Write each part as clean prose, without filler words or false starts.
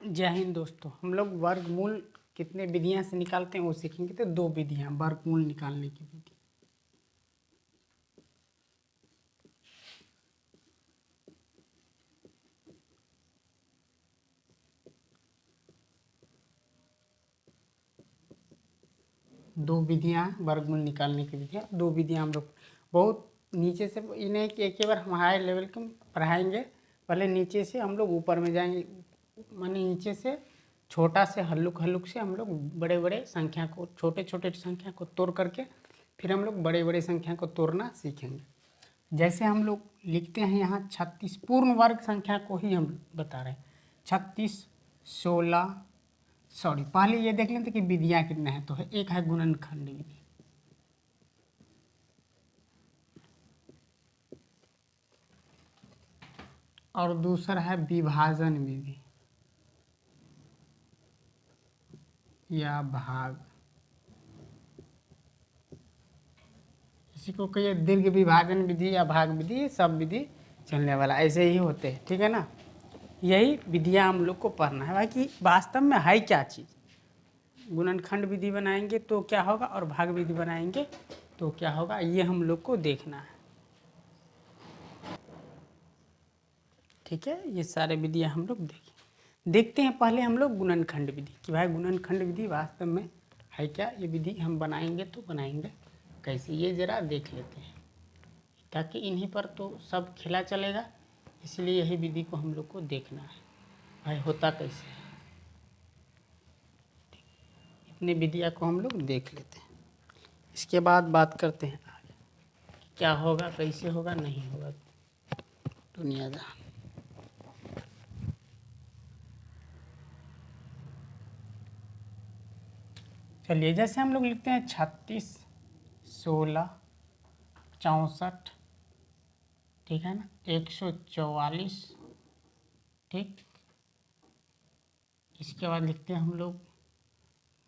जय हिंद दोस्तों। हम लोग वर्गमूल कितने विधियां से निकालते हैं वो सीखेंगे। तो दो विधियां वर्गमूल निकालने की विधि। दो विधियां वर्गमूल निकालने की विधियां। दो विधियां हम लोग बहुत नीचे से इन्हें एक ही बार हम हाई लेवल के पढ़ाएंगे। पहले नीचे से हम लोग ऊपर में जाएंगे, माने नीचे से छोटा से हल्लुक हल्लुक से हम लोग बड़े बड़े संख्या को, छोटे छोटे संख्या को तोड़ करके फिर हम लोग बड़े बड़े संख्या को तोड़ना सीखेंगे। जैसे हम लोग लिखते हैं यहाँ 36 पूर्ण वर्ग संख्या को ही हम बता रहे हैं। 36, 16, सॉरी पहले ये देख लेते कि विधियाँ कितने हैं। तो है एक है गुणनखंड विधि, और दूसरा है विभाजन विधि या भाग। इसी को कहिए दीर्घ विभाजन विधि या भाग विधि। सब विधि चलने वाला ऐसे ही होते हैं, ठीक है ना। यही विधियाँ हम लोग को पढ़ना है भाई कि वास्तव में है क्या चीज़। गुणनखंड विधि बनाएंगे तो क्या होगा और भाग विधि बनाएंगे तो क्या होगा, ये हम लोग को देखना है। ठीक है, ये सारे विधियाँ हम लोग देखते हैं। पहले हम लोग गुणनखंड विधि कि भाई गुणनखंड विधि वास्तव में है क्या। ये विधि हम बनाएंगे तो बनाएंगे कैसे, ये ज़रा देख लेते हैं, ताकि इन्हीं पर तो सब खेला चलेगा। इसलिए यही विधि को हम लोग को देखना है भाई होता कैसे है। इतने विधियाँ को हम लोग देख लेते हैं, इसके बाद बात करते हैं आगे क्या होगा, कैसे होगा, नहीं होगा दुनियादार। चलिए, जैसे हम लोग लिखते हैं 36, 16, 64, ठीक है ना, 144, ठीक। इसके बाद लिखते हैं हम लोग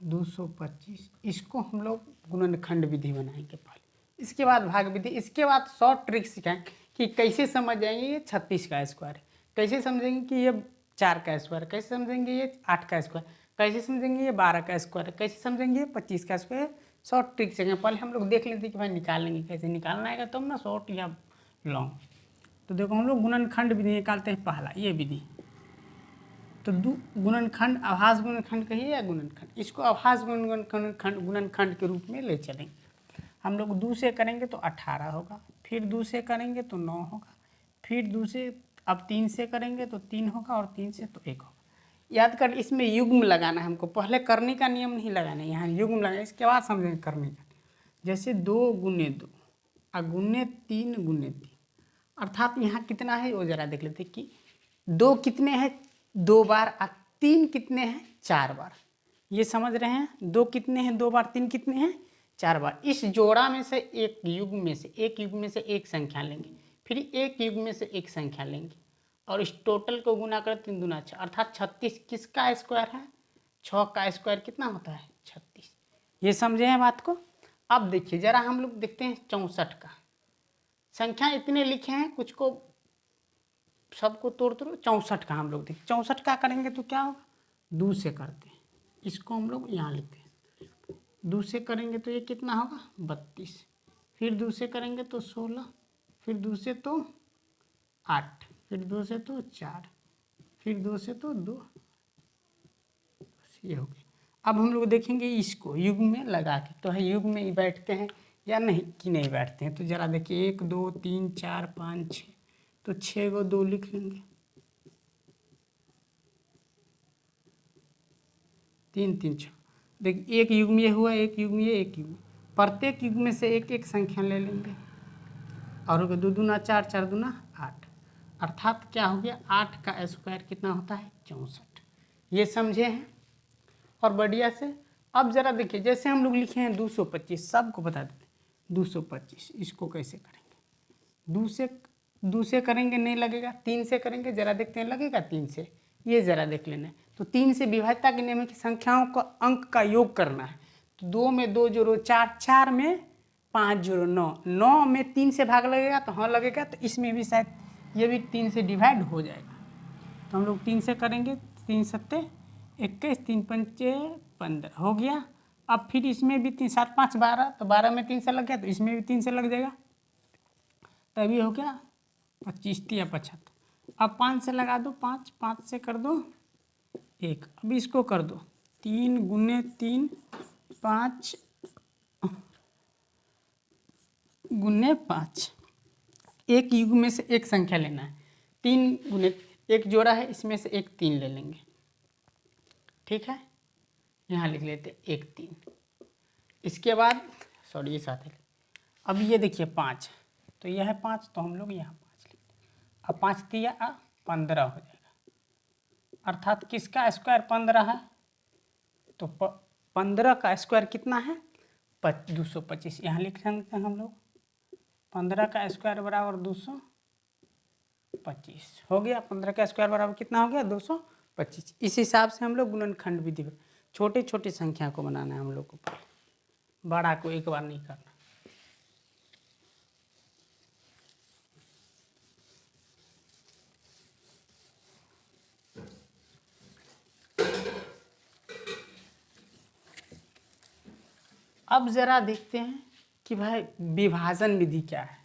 225। इसको हम लोग गुणनखंड विधि बनाएंगे पहले, इसके बाद भाग विधि। इसके बाद शॉर्ट ट्रिक सिखाएंगे कि कैसे समझ जाएंगे ये 36 का स्क्वायर है, कैसे समझेंगे कि ये 4 का स्क्वायर, कैसे समझेंगे ये 8 का स्क्वायर, कैसे समझेंगे ये 12 का स्क्वायर, कैसे समझेंगे ये 25 का स्क्वायर। शॉर्ट ट्रिक से पहले हम लोग देख लेते कि भाई निकालेंगे कैसे, निकालना आएगा तब ना शॉर्ट या लॉन्ग। तो देखो हम लोग गुणनखंड विधि निकालते हैं। पहला ये विधि तो गुणनखंड, आभास गुणनखंड कहिए या गुणनखंड, इसको आभास गुणनखंड के रूप में ले चलेंगे। हम लोग 2 से करेंगे तो 18 होगा, फिर 2 से करेंगे तो 9 होगा, फिर 2 से अब 3 से करेंगे तो 3 होगा, और 3 से तो 1 होगा। याद कर, इसमें युग्म लगाना है हमको, पहले करने का नियम नहीं लगाना है, यहाँ युग्म लगाना, इसके बाद समझेंगे करने का। जैसे 2 गुने 2 और गुने 3 गुने 3, अर्थात यहाँ कितना है वो जरा देख लेते कि 2 कितने हैं 2 बार और 3 कितने हैं 4 बार। ये समझ रहे हैं, 2 कितने हैं 2 बार, 3 कितने हैं 4 बार। इस जोड़ा में से एक युग्म में से एक संख्या लेंगे, फिर एक युग्म में से एक संख्या लेंगे, और इस टोटल को गुना कर 3 दूना 6, अर्थात 36 किसका स्क्वायर है, 6 का स्क्वायर कितना होता है 36। ये समझे हैं बात को। अब देखिए जरा हम लोग देखते हैं 64 का। संख्या इतने लिखे हैं, कुछ को सबको तोड़ 64 का हम लोग देखिए। 64 का करेंगे तो क्या होगा, 2 से करते हैं, इसको हम लोग यहाँ लिखते हैं। 2 से करेंगे तो ये कितना होगा 32, फिर 2 से करेंगे तो 16, फिर 2 से तो 8, फिर 2 से तो 4, फिर 2 से तो 2, बस ये हो गया। अब हम लोग देखेंगे इसको युग्म में लगा के, तो है युग्म में ही बैठते हैं या नहीं कि नहीं बैठते हैं। तो जरा देखिए 1 2 3 4 5 6, तो 6 को 2 लिख लेंगे, 3 3 6। देखिए एक युग्म ये हुआ, एक युग्म ये, एक युग्म, प्रत्येक युग्म में से एक एक संख्या ले लेंगे, और 2 दूना 4, 4 दूना 8, अर्थात क्या हो गया 8 का स्क्वायर कितना होता है 64। ये समझे हैं और बढ़िया से। अब जरा देखिए जैसे हम लोग लिखे हैं 225, सबको बता देते हैं 225, इसको कैसे करेंगे। 2 से करेंगे नहीं लगेगा, 3 से करेंगे, जरा देखते हैं लगेगा 3 से, ये जरा देख लेना है। तो 3 से विभाज्यता के नियम है कि संख्याओं का अंक का योग करना है। तो 2 में 2 जोड़ो 4, 4 में 5 जोड़ो 9, 9 में 3 से भाग लगेगा तो हाँ लगेगा, तो इसमें भी शायद ये भी 3 से डिवाइड हो जाएगा। तो हम लोग 3 से करेंगे, 3 सत्ते 21, 3 पंचे 15 हो गया। अब फिर इसमें भी 3 7 5 12, तो 12 में 3 से लग गया तो इसमें भी 3 से लग जाएगा, तभी हो गया 25 या 75। अब 5 से लगा दो, 5 5 से कर दो 1। अब इसको कर दो 3 गुने 3 5 गुने 5। एक युग में से एक संख्या लेना है, 3 गुने एक जोड़ा है, इसमें से एक 3 ले लेंगे, ठीक है। यहाँ लिख लेते 1 3। इसके बाद सॉरी ये साथ है। अब ये देखिए 5, तो यह है 5, तो हम लोग यहाँ 5 लिखते। अब 5 दिया 15 हो जाएगा, अर्थात किसका स्क्वायर 15 है, तो 15 का स्क्वायर कितना है 225। यहाँ लिख सकते हैं हम लोग 15 का स्क्वायर बराबर 225 हो गया। 15 का स्क्वायर बराबर कितना हो गया 225। इस हिसाब से हम लोग गुणनखंड विधि में छोटे छोटे संख्या को बनाना है हम लोग को, बड़ा को एक बार नहीं करना। अब जरा देखते हैं कि भाई विभाजन विधि क्या है।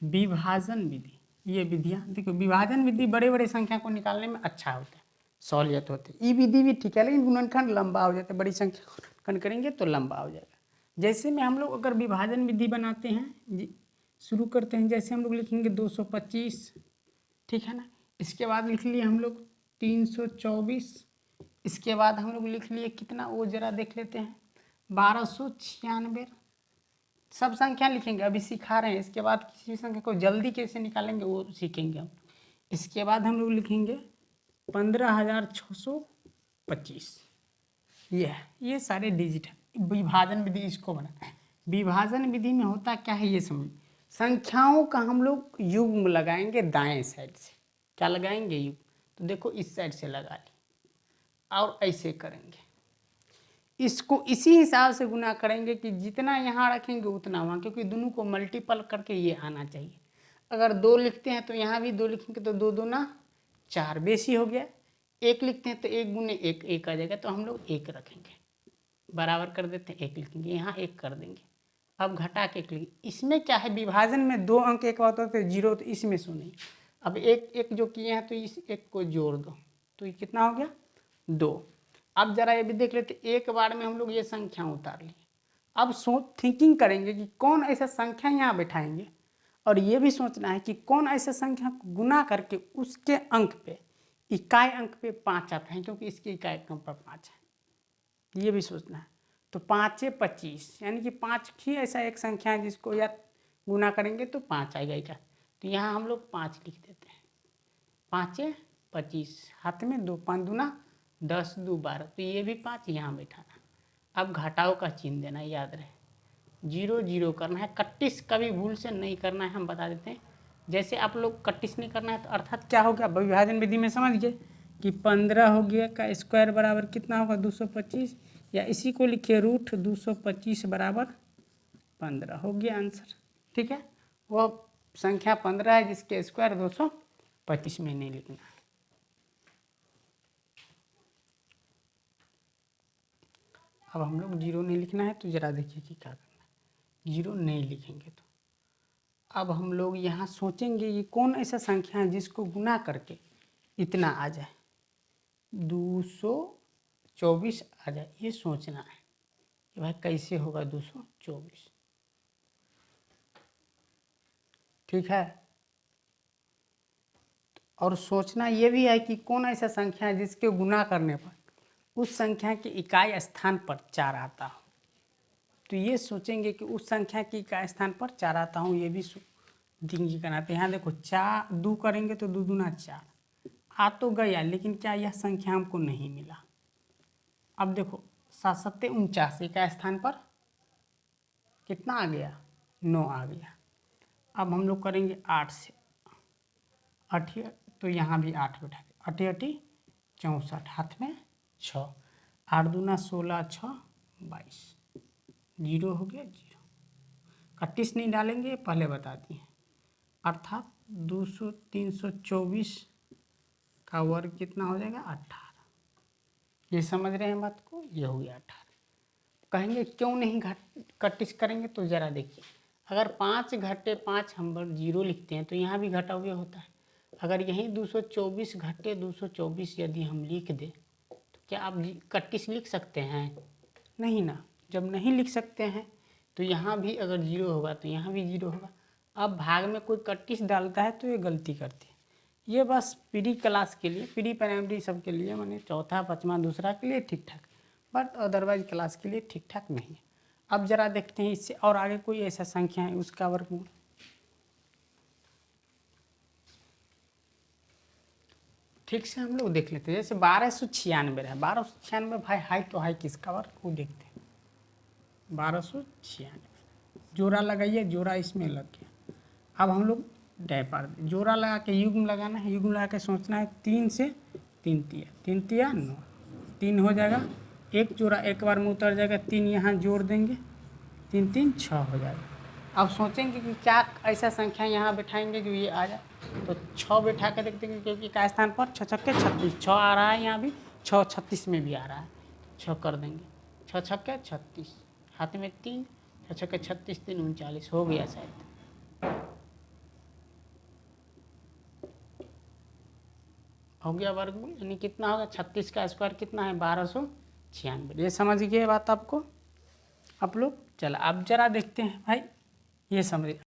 विभाजन विधि, ये विधियाँ देखो, विभाजन विधि बड़े बड़े संख्या को निकालने में अच्छा होता है, सहूलियत होती है। ये विधि भी ठीक है, लेकिन गुणनखंड लंबा हो जाता है, बड़ी संख्या गुणनखंड करेंगे तो लंबा हो जाएगा। जैसे में हम लोग अगर विभाजन विधि बनाते हैं, शुरू करते हैं, जैसे हम लोग लिखेंगे 225, ठीक है ना। इसके बाद लिख लिए हम लोग 324। इसके बाद हम लोग लिख लिए कितना, वो जरा देख लेते हैं 1296। सब संख्या लिखेंगे, अभी सिखा रहे हैं। इसके बाद किसी भी संख्या को जल्दी कैसे निकालेंगे वो सीखेंगे हम। इसके बाद हम लोग लिखेंगे 15,625। ये सारे डिजिट है। विभाजन विधि इसको बनाना है। विभाजन विधि में होता क्या है ये समझ, संख्याओं का हम लोग युग्म लगाएंगे दाएं साइड से। क्या लगाएंगे युग्म, तो देखो इस साइड से लगा ली और ऐसे करेंगे, इसको इसी हिसाब से गुना करेंगे कि जितना यहाँ रखेंगे उतना वहाँ, क्योंकि दोनों को मल्टीपल करके ये आना चाहिए। अगर 2 लिखते हैं तो यहाँ भी 2 लिखेंगे तो 2 दूना 4 बेसी हो गया। 1 लिखते हैं तो 1 गुने 1 1 आ जाएगा, तो हम लोग 1 रखेंगे, बराबर कर देते हैं 1 लिखेंगे, यहाँ 1 कर देंगे। अब घटा के 1 लिखेंगे। इसमें क्या है, विभाजन में 2 अंक एक बात होता है 0, तो इसमें सो नहीं। अब 1 1 जो किए हैं तो इस 1 को जोड़ दो, तो ये कितना हो गया 2। अब जरा ये भी देख लेते, एक बार में हम लोग ये संख्या उतार लिए। अब थिंकिंग करेंगे कि कौन ऐसा संख्या यहाँ बैठाएंगे, और ये भी सोचना है कि कौन ऐसा संख्या को गुना करके उसके अंक पे, इकाई अंक पे 5 आता है, क्योंकि इसकी इकाई अंक पर 5 है, ये भी सोचना है। तो 5 25, यानी कि 5 ही ऐसा एक संख्या है जिसको या गुना करेंगे तो 5 आएगा इकाई। तो यहाँ हम लोग 5 लिख देते हैं। 5 25, हाथ में 2 5 दूना 10 2 12, तो ये भी 5 यहाँ बैठाना। अब घटाओ का चिन्ह देना, याद रहे 0 0 करना है, 31 कभी भूल से नहीं करना है, हम बता देते हैं। जैसे आप लोग 31 नहीं करना है तो अर्थात क्या हो गया, विभाजन विधि में समझ गए कि 15 हो गया का स्क्वायर बराबर कितना होगा 225, या इसी को लिखिए √225 बराबर 15 हो गया आंसर, ठीक है। वो संख्या 15 है जिसके स्क्वायर 225 में नहीं लिखना है। अब हम लोग 0 नहीं लिखना है, तो ज़रा देखिए कि क्या करना है। 0 नहीं लिखेंगे तो अब हम लोग यहाँ सोचेंगे ये कौन ऐसा संख्या है जिसको गुना करके इतना आ जाए, 224 आ जाए। ये सोचना है कि भाई कैसे होगा 224, ठीक है। और सोचना ये भी है कि कौन ऐसा संख्या है जिसके गुना करने पर उस संख्या के इकाई स्थान पर 4 आता हो। तो ये सोचेंगे कि उस संख्या की इकाई स्थान पर 4 आता हूँ, ये भी थिंकिंग कराते हैं। यहाँ देखो 4 2 करेंगे तो 2 दूना 4 आ तो गया, लेकिन क्या यह संख्या हमको नहीं मिला। अब देखो 7 7 49 का स्थान पर कितना आ गया 9 आ गया। अब हम लोग करेंगे 8 से 8, तो यहाँ भी 8 बैठा के 8 8 64, हाथ में 6, 8 दूना 16 6 22, 0 हो गया 0। 31 नहीं डालेंगे, पहले बता दिए, अर्थात 324 का वर्ग कितना हो जाएगा 18। ये समझ रहे हैं बात को, ये हो गया 18। कहेंगे क्यों नहीं कटिश करेंगे, तो ज़रा देखिए, अगर 5 घटे 5 हम 0 लिखते हैं तो यहाँ भी घटा हुआ होता है। अगर यहीं 224 घटे 224 यदि हम लिख दें तो क्या आप कटिश लिख सकते हैं? नहीं ना। जब नहीं लिख सकते हैं तो यहाँ भी अगर 0 होगा तो यहाँ भी 0 होगा। अब भाग में कोई कटिश डालता है तो ये गलती करती है। ये बस प्री क्लास के लिए, प्री प्राइमरी सब के लिए, माने चौथा पाँचवा दूसरा के लिए ठीक ठाक, बट अदरवाइज क्लास के लिए ठीक ठाक नहीं है। अब जरा देखते हैं इससे और आगे कोई ऐसा संख्या है उसका वर्गमूल। ठीक से हम लोग देख लेते हैं। जैसे 1296 है, 1296 भाई हाई तो हाई किसका वर्ग, वो देखते हैं। 1296 जोड़ा लगाइए, जोड़ा इसमें लग गया। अब हम लोग डैपर जोड़ा लगा के युग्म लगाना है, युग्म लगा के सोचना है 3 से 3 तिया, 3 तिया 9, 3 हो जाएगा, एक जोड़ा एक बार में उतर जाएगा, 3 यहाँ जोड़ देंगे, 3 3 6 हो जाएगा। अब सोचेंगे कि क्या ऐसा संख्या यहाँ बैठाएंगे जो ये आ जाए, तो 6 बैठा के देखते हैं, क्योंकि का स्थान पर 6 छक्के 36, 6 आ रहा है, यहाँ भी 6 36 में भी आ रहा है, 6 कर देंगे, 6 छक्के 36, हाथ में 3, 6 छक्के 36, 3 39 हो गया शायद। हो गया वर्गमूल, यानी कितना होगा 36 का स्क्वायर कितना है 1296। ये समझ गए बात आपको आप लोग। चला अब जरा देखते हैं भाई, ये समझ